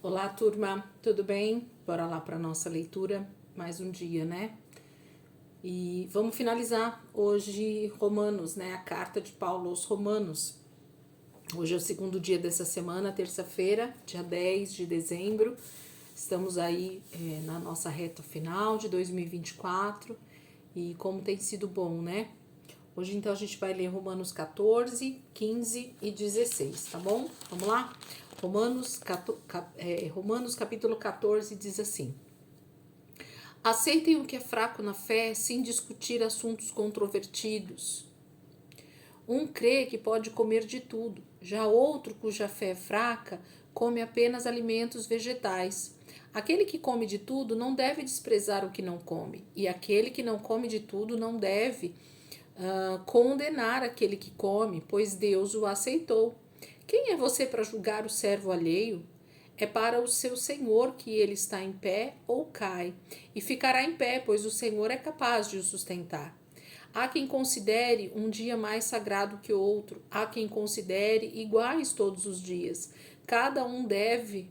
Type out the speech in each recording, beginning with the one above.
Olá, turma, tudo bem? Bora lá para nossa leitura, mais um dia, né? E vamos finalizar hoje Romanos, né? A carta de Paulo aos Romanos. Hoje é o segundo dia dessa semana, terça-feira, dia 10 de dezembro. Estamos aí na nossa reta final de 2024 e como tem sido bom, né? Hoje, então, a gente vai ler Romanos 14, 15 e 16, tá bom? Vamos lá? Romanos capítulo 14 diz assim: aceitem o que é fraco na fé sem discutir assuntos controvertidos. Um crê que pode comer de tudo, já outro, cuja fé é fraca, come apenas alimentos vegetais. Aquele que come de tudo não deve desprezar o que não come, e aquele que não come de tudo não deve condenar aquele que come, pois Deus o aceitou. Quem é você para julgar o servo alheio? É para o seu Senhor que ele está em pé ou cai, e ficará em pé, pois o Senhor é capaz de o sustentar. Há quem considere um dia mais sagrado que outro, há quem considere iguais todos os dias. Cada um deve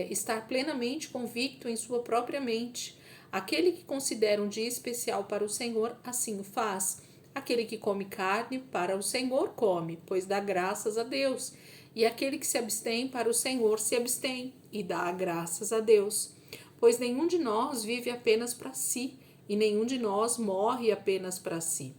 estar plenamente convicto em sua própria mente. Aquele que considera um dia especial para o Senhor, assim o faz. Aquele que come carne, para o Senhor come, pois dá graças a Deus. E aquele que se abstém, para o Senhor se abstém, e dá graças a Deus. Pois nenhum de nós vive apenas para si, e nenhum de nós morre apenas para si.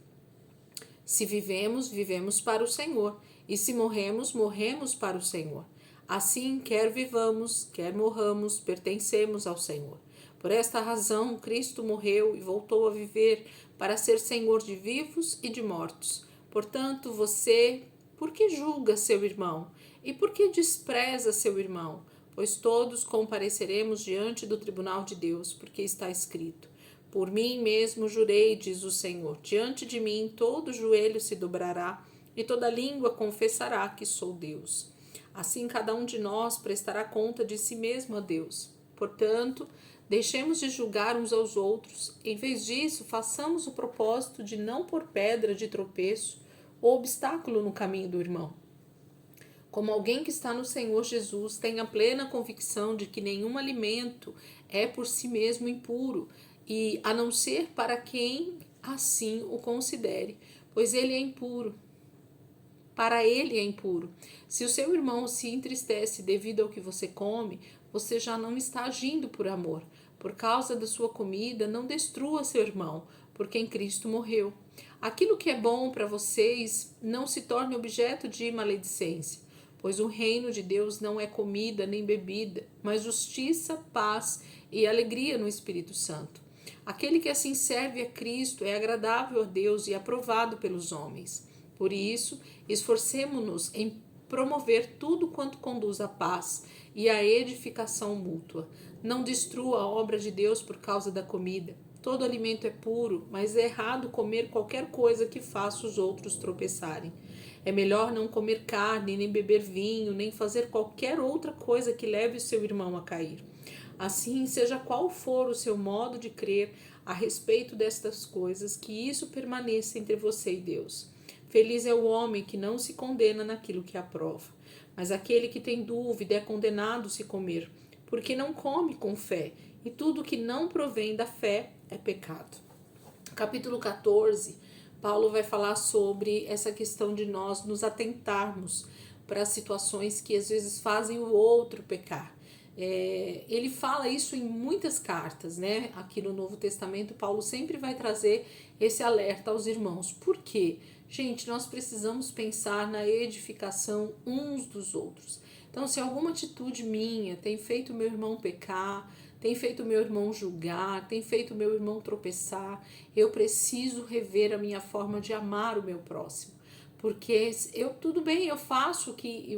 Se vivemos, vivemos para o Senhor, e se morremos, morremos para o Senhor. Assim, quer vivamos, quer morramos, pertencemos ao Senhor. Por esta razão, Cristo morreu e voltou a viver para ser Senhor de vivos e de mortos. Portanto, você, por que julga seu irmão? E por que despreza seu irmão? Pois todos compareceremos diante do tribunal de Deus, porque está escrito: por mim mesmo jurei, diz o Senhor, diante de mim todo joelho se dobrará e toda língua confessará que sou Deus. Assim cada um de nós prestará conta de si mesmo a Deus. Portanto, deixemos de julgar uns aos outros. Em vez disso, façamos o propósito de não pôr pedra de tropeço ou obstáculo no caminho do irmão. Como alguém que está no Senhor Jesus, tenha plena convicção de que nenhum alimento é por si mesmo impuro, e a não ser para quem assim o considere, pois ele é impuro. Para ele é impuro. Se o seu irmão se entristece devido ao que você come, você já não está agindo por amor. Por causa da sua comida, não destrua seu irmão, por quem Cristo morreu. Aquilo que é bom para vocês não se torne objeto de maledicência, pois o reino de Deus não é comida nem bebida, mas justiça, paz e alegria no Espírito Santo. Aquele que assim serve a Cristo é agradável a Deus e aprovado pelos homens. Por isso, esforcemo-nos em promover tudo quanto conduz à paz e à edificação mútua. Não destrua a obra de Deus por causa da comida. Todo alimento é puro, mas é errado comer qualquer coisa que faça os outros tropeçarem. É melhor não comer carne, nem beber vinho, nem fazer qualquer outra coisa que leve o seu irmão a cair. Assim, seja qual for o seu modo de crer a respeito destas coisas, que isso permaneça entre você e Deus. Feliz é o homem que não se condena naquilo que aprova, mas aquele que tem dúvida é condenado se comer, porque não come com fé, e tudo que não provém da fé é pecado. Capítulo 14, Paulo vai falar sobre essa questão de nós nos atentarmos para situações que às vezes fazem o outro pecar. Ele fala isso em muitas cartas, né? Aqui no Novo Testamento, Paulo sempre vai trazer esse alerta aos irmãos. Por quê? Gente, nós precisamos pensar na edificação uns dos outros. Então, se alguma atitude minha tem feito meu irmão pecar, tem feito meu irmão julgar, tem feito meu irmão tropeçar, eu preciso rever a minha forma de amar o meu próximo. Porque tudo bem, eu faço o que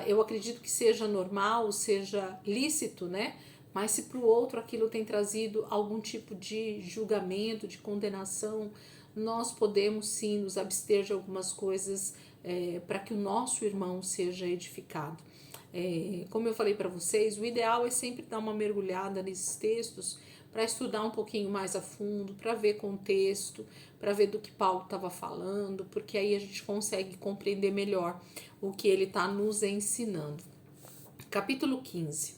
eu acredito que seja normal, seja lícito, né? Mas se para o outro aquilo tem trazido algum tipo de julgamento, de condenação, nós podemos sim nos abster de algumas coisas para que o nosso irmão seja edificado. Como eu falei para vocês, o ideal é sempre dar uma mergulhada nesses textos para estudar um pouquinho mais a fundo, para ver contexto, para ver do que Paulo estava falando, porque aí a gente consegue compreender melhor o que ele está nos ensinando. Capítulo 15.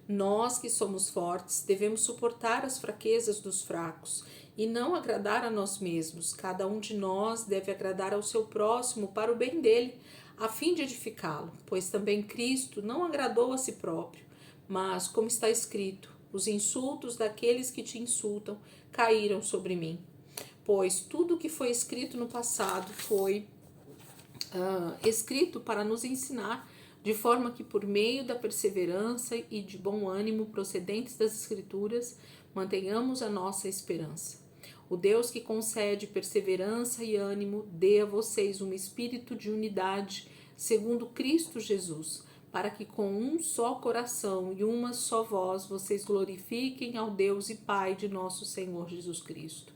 Nós que somos fortes devemos suportar as fraquezas dos fracos e não agradar a nós mesmos. Cada um de nós deve agradar ao seu próximo para o bem dele, a fim de edificá-lo, pois também Cristo não agradou a si próprio, mas, como está escrito, os insultos daqueles que te insultam caíram sobre mim. Pois tudo o que foi escrito no passado foi escrito para nos ensinar, de forma que por meio da perseverança e de bom ânimo procedentes das Escrituras, mantenhamos a nossa esperança. O Deus que concede perseverança e ânimo dê a vocês um espírito de unidade, segundo Cristo Jesus, para que com um só coração e uma só voz vocês glorifiquem ao Deus e Pai de nosso Senhor Jesus Cristo.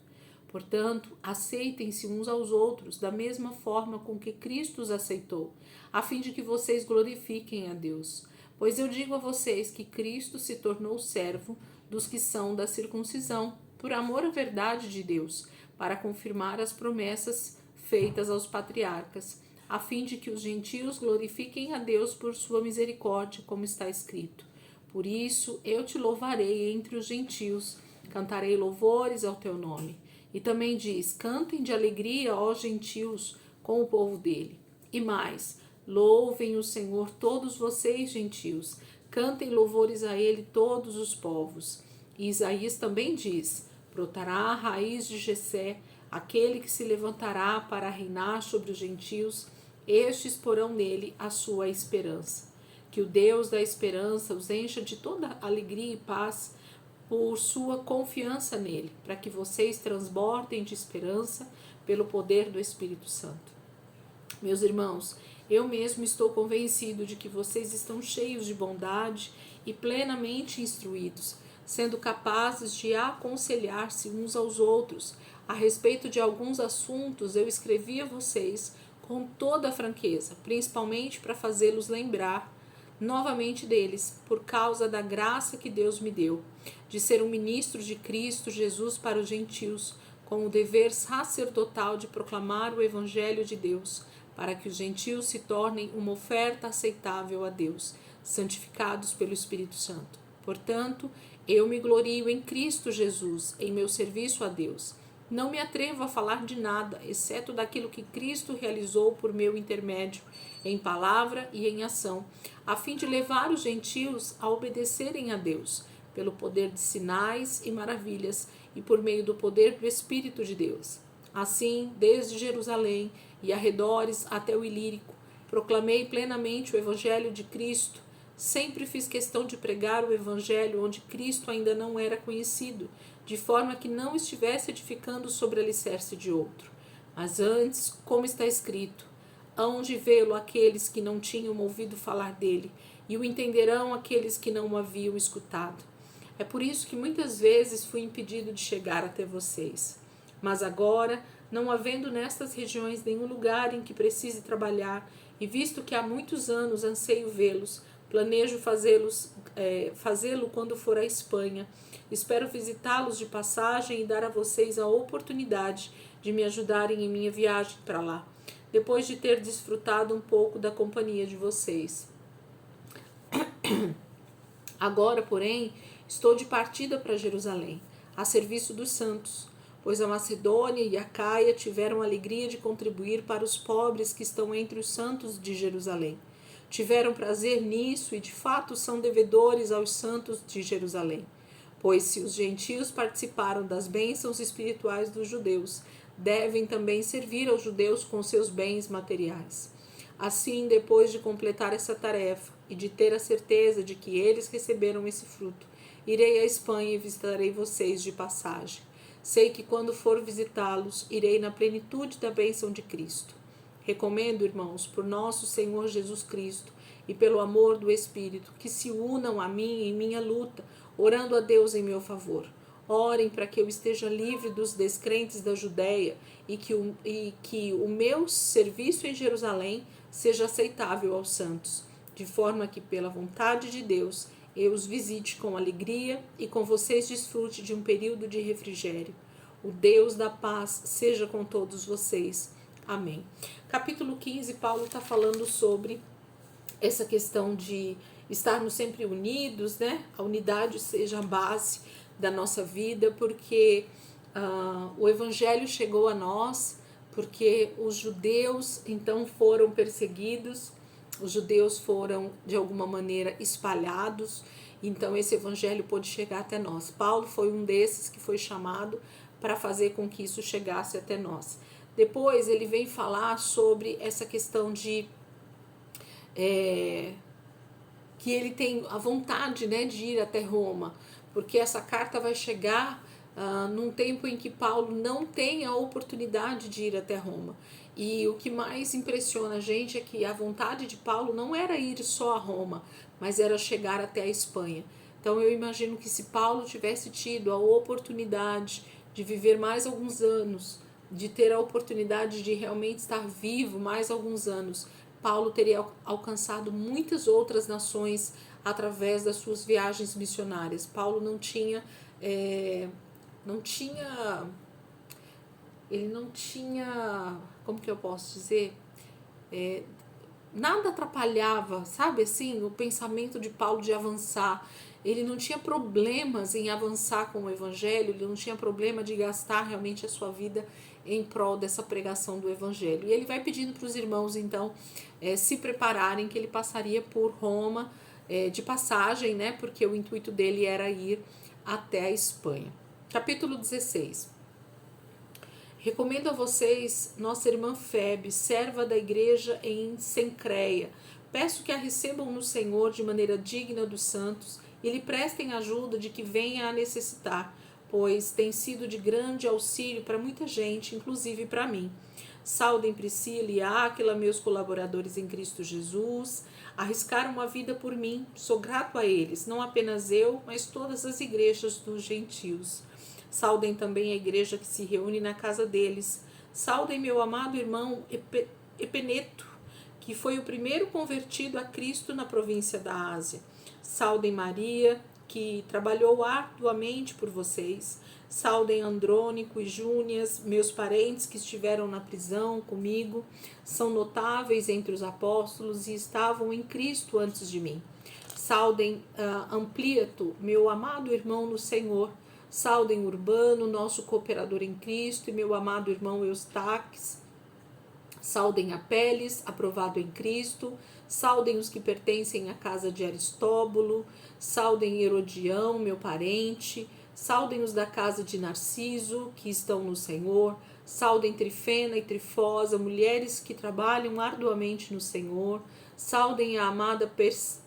Portanto, aceitem-se uns aos outros da mesma forma com que Cristo os aceitou, a fim de que vocês glorifiquem a Deus. Pois eu digo a vocês que Cristo se tornou servo dos que são da circuncisão, por amor à verdade de Deus, para confirmar as promessas feitas aos patriarcas, a fim de que os gentios glorifiquem a Deus por sua misericórdia, como está escrito. Por isso eu te louvarei entre os gentios, cantarei louvores ao teu nome. E também diz: cantem de alegria, ó gentios, com o povo dele. E mais: louvem o Senhor todos vocês, gentios, cantem louvores a ele todos os povos. E Isaías também diz: brotará a raiz de Jessé, aquele que se levantará para reinar sobre os gentios, estes porão nele a sua esperança. Que o Deus da esperança os encha de toda alegria e paz por sua confiança nele, para que vocês transbordem de esperança pelo poder do Espírito Santo. Meus irmãos, eu mesmo estou convencido de que vocês estão cheios de bondade e plenamente instruídos, sendo capazes de aconselhar-se uns aos outros. A respeito de alguns assuntos, eu escrevi a vocês com toda a franqueza, principalmente para fazê-los lembrar novamente deles, por causa da graça que Deus me deu, de ser um ministro de Cristo Jesus para os gentios, com o dever sacerdotal de proclamar o Evangelho de Deus, para que os gentios se tornem uma oferta aceitável a Deus, santificados pelo Espírito Santo. Portanto, eu me glorio em Cristo Jesus, em meu serviço a Deus. Não me atrevo a falar de nada, exceto daquilo que Cristo realizou por meu intermédio, em palavra e em ação, a fim de levar os gentios a obedecerem a Deus, pelo poder de sinais e maravilhas e por meio do poder do Espírito de Deus. Assim, desde Jerusalém e arredores até o Ilírico, proclamei plenamente o Evangelho de Cristo. Sempre fiz questão de pregar o Evangelho onde Cristo ainda não era conhecido, de forma que não estivesse edificando sobre alicerce de outro. Mas antes, como está escrito, hão de vê-lo aqueles que não tinham ouvido falar dele, e o entenderão aqueles que não o haviam escutado. É por isso que muitas vezes fui impedido de chegar até vocês. Mas agora, não havendo nestas regiões nenhum lugar em que precise trabalhar, e visto que há muitos anos anseio vê-los, planejo fazê-lo quando for à Espanha. Espero visitá-los de passagem e dar a vocês a oportunidade de me ajudarem em minha viagem para lá, depois de ter desfrutado um pouco da companhia de vocês. Agora, porém, estou de partida para Jerusalém, a serviço dos santos, pois a Macedônia e a Caia tiveram a alegria de contribuir para os pobres que estão entre os santos de Jerusalém. Tiveram prazer nisso e, de fato, são devedores aos santos de Jerusalém. Pois se os gentios participaram das bênçãos espirituais dos judeus, devem também servir aos judeus com seus bens materiais. Assim, depois de completar essa tarefa e de ter a certeza de que eles receberam esse fruto, irei à Espanha e visitarei vocês de passagem. Sei que quando for visitá-los, irei na plenitude da bênção de Cristo. Recomendo, irmãos, por nosso Senhor Jesus Cristo e pelo amor do Espírito, que se unam a mim em minha luta, orando a Deus em meu favor. Orem para que eu esteja livre dos descrentes da Judéia e que o meu serviço em Jerusalém seja aceitável aos santos, de forma que, pela vontade de Deus, eu os visite com alegria e com vocês desfrute de um período de refrigério. O Deus da paz seja com todos vocês. Amém. Capítulo 15, Paulo está falando sobre essa questão de estarmos sempre unidos, né? A unidade seja a base da nossa vida, porque o Evangelho chegou a nós, porque os judeus então foram perseguidos, os judeus foram de alguma maneira espalhados, então esse Evangelho pôde chegar até nós. Paulo foi um desses que foi chamado para fazer com que isso chegasse até nós. Depois ele vem falar sobre essa questão de que ele tem a vontade, né, de ir até Roma, porque essa carta vai chegar num tempo em que Paulo não tem a oportunidade de ir até Roma. E o que mais impressiona a gente é que a vontade de Paulo não era ir só a Roma, mas era chegar até a Espanha. Então eu imagino que se Paulo tivesse tido a oportunidade de viver mais alguns anos, de ter a oportunidade de realmente estar vivo mais alguns anos, Paulo teria alcançado muitas outras nações através das suas viagens missionárias. Paulo ele não tinha, como que eu posso dizer, nada atrapalhava, sabe assim, o pensamento de Paulo de avançar. Ele não tinha problemas em avançar com o Evangelho, ele não tinha problema de gastar realmente a sua vida em prol dessa pregação do Evangelho. E ele vai pedindo para os irmãos, então, se prepararem, que ele passaria por Roma de passagem, né? Porque o intuito dele era ir até a Espanha. Capítulo 16. Recomendo a vocês nossa irmã Febe, serva da igreja em Cencreia. Peço que a recebam no Senhor de maneira digna dos santos e lhe prestem ajuda de que venha a necessitar, pois tem sido de grande auxílio para muita gente, inclusive para mim. Saudem Priscila e Áquila, meus colaboradores em Cristo Jesus. Arriscaram uma vida por mim, sou grato a eles, não apenas eu, mas todas as igrejas dos gentios. Saudem também a igreja que se reúne na casa deles. Saudem meu amado irmão Epeneto, que foi o primeiro convertido a Cristo na província da Ásia. Saudem Maria, que trabalhou arduamente por vocês. Saudem Andrônico e Júnias, meus parentes que estiveram na prisão comigo. São notáveis entre os apóstolos e estavam em Cristo antes de mim. Saudem Ampliato, meu amado irmão no Senhor. Saudem Urbano, nosso cooperador em Cristo, e meu amado irmão Eustaques. Saudem Apeles, aprovado em Cristo. Saudem os que pertencem à casa de Aristóbulo. Saudem Herodião, meu parente. Saudem os da casa de Narciso, que estão no Senhor. Saudem Trifena e Trifosa, mulheres que trabalham arduamente no Senhor. Saudem a amada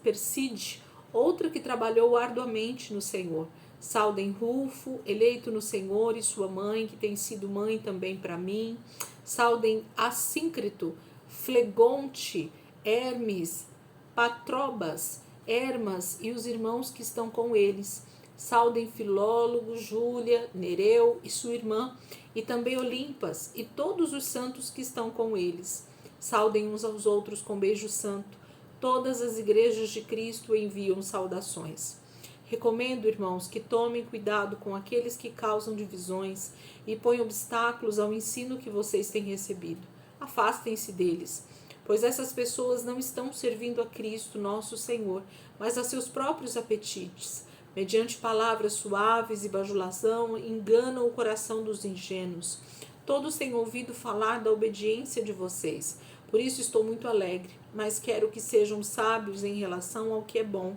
Perside, outra que trabalhou arduamente no Senhor. Saudem Rufo, eleito no Senhor, e sua mãe, que tem sido mãe também para mim. Saudem Assíncrito, Flegonte, Hermes, Patrobas, Hermas e os irmãos que estão com eles. Saudem Filólogo, Júlia, Nereu e sua irmã, e também Olimpas e todos os santos que estão com eles. Saudem uns aos outros com beijo santo. Todas as igrejas de Cristo enviam saudações. Recomendo, irmãos, que tomem cuidado com aqueles que causam divisões e põem obstáculos ao ensino que vocês têm recebido. Afastem-se deles, pois essas pessoas não estão servindo a Cristo, nosso Senhor, mas a seus próprios apetites. Mediante palavras suaves e bajulação, enganam o coração dos ingênuos. Todos têm ouvido falar da obediência de vocês. Por isso estou muito alegre, mas quero que sejam sábios em relação ao que é bom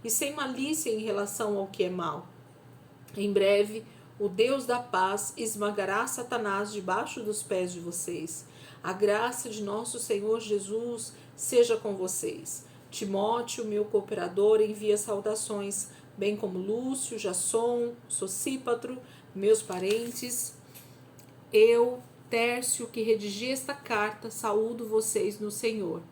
e sem malícia em relação ao que é mal. Em breve, o Deus da paz esmagará Satanás debaixo dos pés de vocês. A graça de nosso Senhor Jesus seja com vocês. Timóteo, meu cooperador, envia saudações, bem como Lúcio, Jasson, Sosípatro, meus parentes. Eu, Tércio, que redigi esta carta, saúdo vocês no Senhor.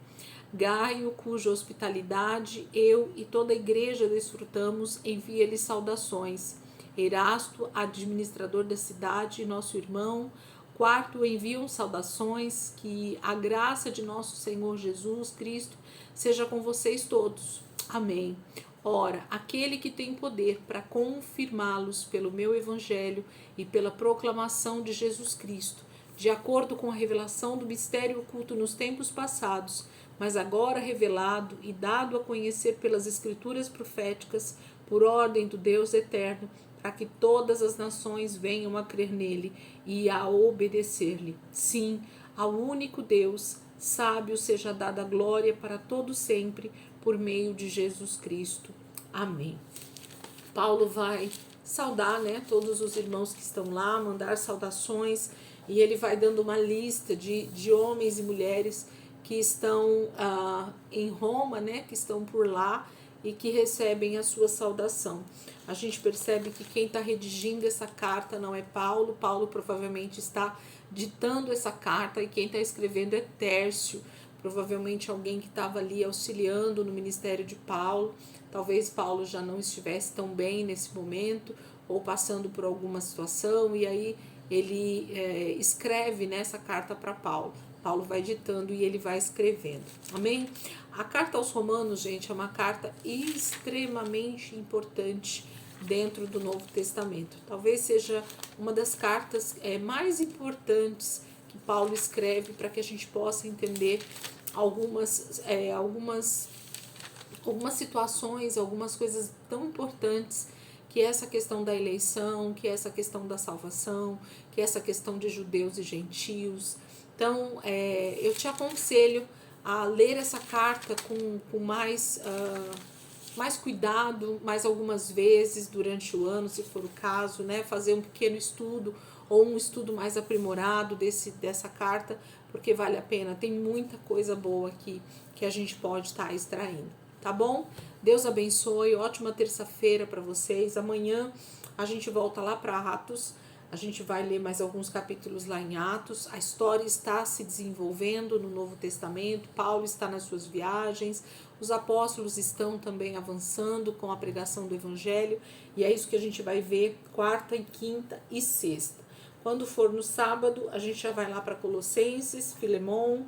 Gaio, cuja hospitalidade eu e toda a igreja desfrutamos, envia-lhe saudações. Erasto, administrador da cidade, nosso irmão. Quarto, enviam saudações, que a graça de nosso Senhor Jesus Cristo seja com vocês todos. Amém. Ora, aquele que tem poder para confirmá-los pelo meu evangelho e pela proclamação de Jesus Cristo, de acordo com a revelação do mistério oculto nos tempos passados, mas agora revelado e dado a conhecer pelas escrituras proféticas, por ordem do Deus eterno, para que todas as nações venham a crer nele e a obedecer-lhe. Sim, ao único Deus, sábio seja dada a glória para todo sempre, por meio de Jesus Cristo. Amém. Paulo vai saudar, né, todos os irmãos que estão lá, mandar saudações, e ele vai dando uma lista de homens e mulheres que estão em Roma, né, que estão por lá e que recebem a sua saudação. A gente percebe que quem está redigindo essa carta não é Paulo. Paulo provavelmente está ditando essa carta, e quem está escrevendo é Tércio, provavelmente alguém que estava ali auxiliando no ministério de Paulo. Talvez Paulo já não estivesse tão bem nesse momento, ou passando por alguma situação, e aí ele escreve nessa carta para Paulo. Paulo vai ditando e ele vai escrevendo. Amém? A carta aos Romanos, gente, é uma carta extremamente importante dentro do Novo Testamento. Talvez seja uma das cartas mais importantes que Paulo escreve, para que a gente possa entender algumas situações, algumas coisas tão importantes, que é essa questão da eleição, que é essa questão da salvação, que é essa questão de judeus e gentios. Então, eu te aconselho a ler essa carta com mais cuidado, mais algumas vezes durante o ano, se for o caso, né? Fazer um pequeno estudo ou um estudo mais aprimorado dessa carta, porque vale a pena. Tem muita coisa boa aqui que a gente pode estar extraindo, tá bom? Deus abençoe, ótima terça-feira para vocês. Amanhã a gente volta lá para Atos. A gente vai ler mais alguns capítulos lá em Atos. A história está se desenvolvendo no Novo Testamento. Paulo está nas suas viagens. Os apóstolos estão também avançando com a pregação do Evangelho. E é isso que a gente vai ver quarta, e quinta e sexta. Quando for no sábado, a gente já vai lá para Colossenses, Filemon.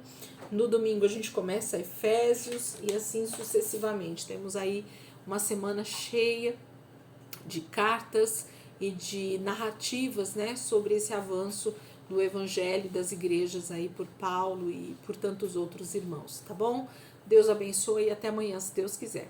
No domingo a gente começa Efésios e assim sucessivamente. Temos aí uma semana cheia de cartas e de narrativas, né, sobre esse avanço do Evangelho das igrejas aí por Paulo e por tantos outros irmãos, tá bom? Deus abençoe e até amanhã, se Deus quiser.